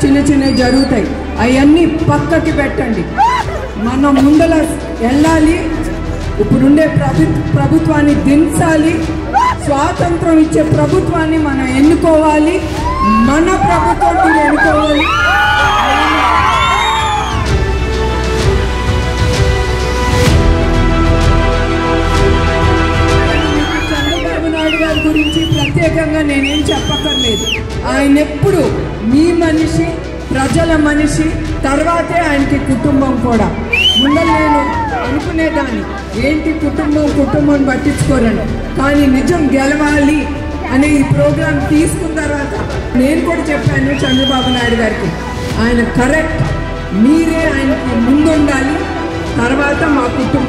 చిన్న చిన్నవి జరుగుతాయి, అవన్నీ పక్కకి పెట్టండి. మనం ముందర వెళ్ళాలి. ఇప్పుడుండే ప్రభుత్వాన్ని దించాలి. స్వాతంత్రం ఇచ్చే ప్రభుత్వాన్ని మనం ఎన్నుకోవాలి. మన ప్రభుత్వం మీరు ఎన్నుకోవాలి. చంద్రబాబు నాయుడు గారి గురించి ప్రత్యేకంగా నేనేం చెప్పక్కర్లేదు. ఆయన ఎప్పుడు మీ మనిషి, ప్రజల మనిషి, తర్వాతే ఆయనకి కుటుంబం కూడా. ముందర నేను అనుకునేదాన్ని ఏంటి కుటుంబం పట్టించుకోరని, కానీ నిజం గెలవాలి అనే ఈ ప్రోగ్రాం తీసుకున్న తర్వాత నేను కూడా చెప్పాను చంద్రబాబు నాయుడు గారికి, ఆయన కరెక్ట్, మీరే ఆయనకి ముందుండాలి, తర్వాత మా కుటుంబం